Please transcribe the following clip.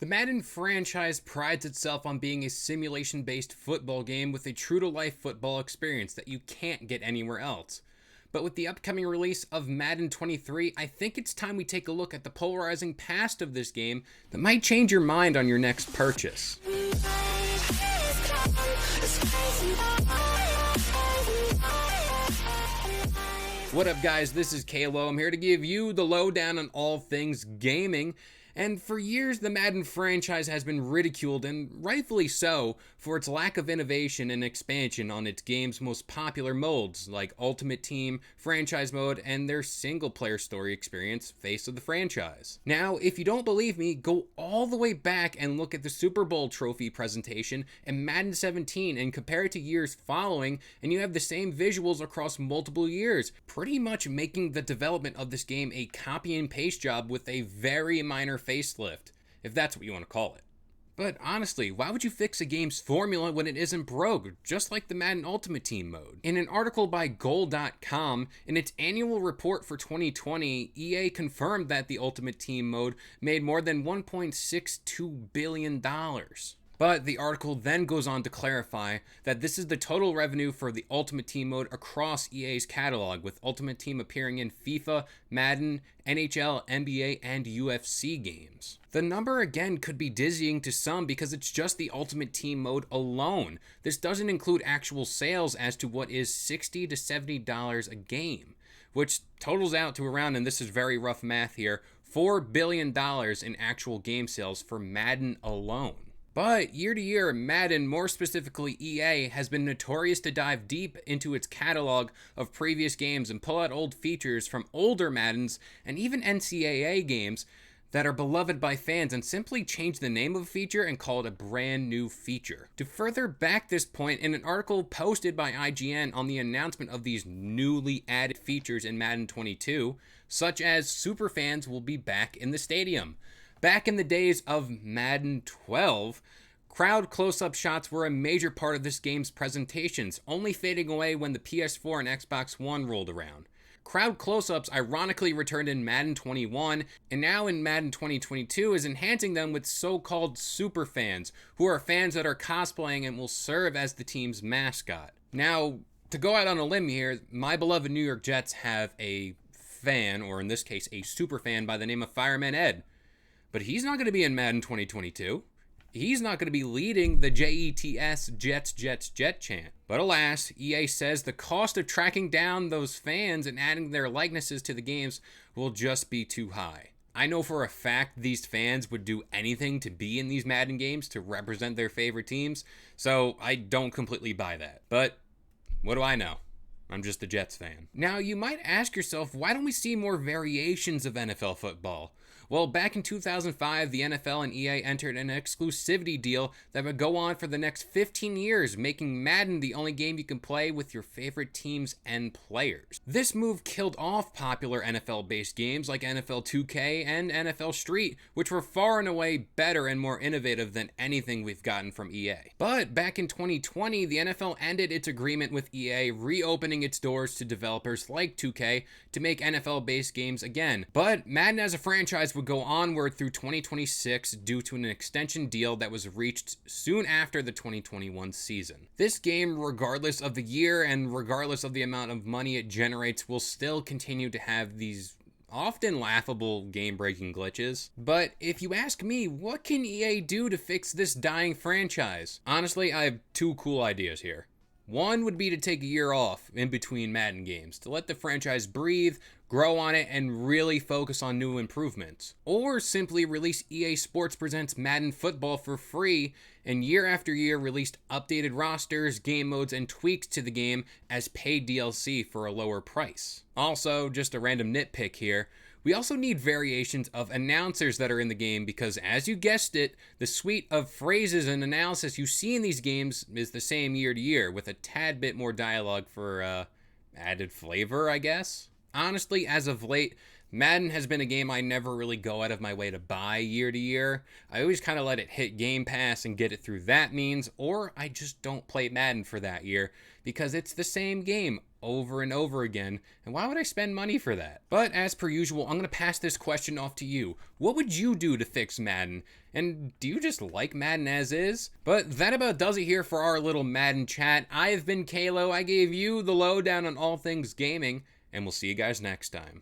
The Madden franchise prides itself on being a simulation-based football game with a true-to-life football experience that you can't get anywhere else. But with the upcoming release of Madden 23, I think it's time we take a look at the polarizing past of this game that might change your mind on your next purchase. What up, guys? This is Kalo. I'm here to give you the lowdown on all things gaming. And for years, the Madden franchise has been ridiculed, and rightfully so, for its lack of innovation and expansion on its game's most popular modes, like Ultimate Team, Franchise Mode, and their single-player story experience, Face of the Franchise. Now, if you don't believe me, go all the way back and look at the Super Bowl trophy presentation in Madden 17 and compare it to years following, and you have the same visuals across multiple years, pretty much making the development of this game a copy and paste job with a very minor facelift, if that's what you want to call it. But honestly, why would you fix a game's formula when it isn't broke, just like the Madden Ultimate Team mode? In an article by Goal.com, in its annual report for 2020, EA confirmed that the Ultimate Team mode made more than $1.62 billion. But the article then goes on to clarify that this is the total revenue for the Ultimate Team mode across EA's catalog, with Ultimate Team appearing in FIFA, Madden, NHL, NBA, and UFC games. The number again could be dizzying to some because it's just the Ultimate Team mode alone. This doesn't include actual sales as to what is $60 to $70 a game, which totals out to around, and this is very rough math here, $4 billion in actual game sales for Madden alone. But year to year, Madden, more specifically EA, has been notorious to dive deep into its catalog of previous games and pull out old features from older Maddens and even NCAA games that are beloved by fans and simply change the name of a feature and call it a brand new feature. To further back this point, in an article posted by IGN on the announcement of these newly added features in Madden 22, such as superfans will be back in the stadium. Back in the days of Madden 12, crowd close-up shots were a major part of this game's presentations, only fading away when the PS4 and Xbox One rolled around. Crowd close-ups ironically returned in Madden 21, and now in Madden 2022 is enhancing them with so-called super fans, who are fans that are cosplaying and will serve as the team's mascot. Now, to go out on a limb here, my beloved New York Jets have a fan, or in this case a super fan, by the name of Fireman Ed. But he's not going to be in Madden 2022. He's not going to be leading the JETS Jets Jets Jet chant. But alas, EA says the cost of tracking down those fans and adding their likenesses to the games will just be too high. I know for a fact these fans would do anything to be in these Madden games to represent their favorite teams, so I don't completely buy that. But what do I know? I'm just a Jets fan. Now, you might ask yourself, why don't we see more variations of NFL football? Well, back in 2005, the NFL and EA entered an exclusivity deal that would go on for the next 15 years, making Madden the only game you can play with your favorite teams and players. This move killed off popular NFL-based games like NFL 2K and NFL Street, which were far and away better and more innovative than anything we've gotten from EA. But back in 2020, the NFL ended its agreement with EA, reopening its doors to developers like 2K to make NFL-based games again. But Madden as a franchise would go onward through 2026 due to an extension deal that was reached soon after the 2021 season. This game, regardless of the year and regardless of the amount of money it generates, will still continue to have these often laughable game-breaking glitches. But if you ask me, what can EA do to fix this dying franchise? Honestly, I have two cool ideas here. One would be to take a year off in between Madden games, to let the franchise breathe, grow on it, and really focus on new improvements. Or simply release EA Sports Presents Madden Football for free, and year after year release updated rosters, game modes, and tweaks to the game as paid DLC for a lower price. Also, just a random nitpick here, we also need variations of announcers that are in the game because, as you guessed it, the suite of phrases and analysis you see in these games is the same year to year, with a tad bit more dialogue for added flavor, I guess. Honestly, as of late, Madden has been a game I never really go out of my way to buy year to year. I always kind of let it hit Game Pass and get it through that means, or I just don't play Madden for that year because it's the same game over and over again, and why would I spend money for that? But as per usual, I'm going to pass this question off to you. What would you do to fix Madden? And do you just like Madden as is? But that about does it here for our little Madden chat. I've been Kalo. I gave you the lowdown on all things gaming, and we'll see you guys next time.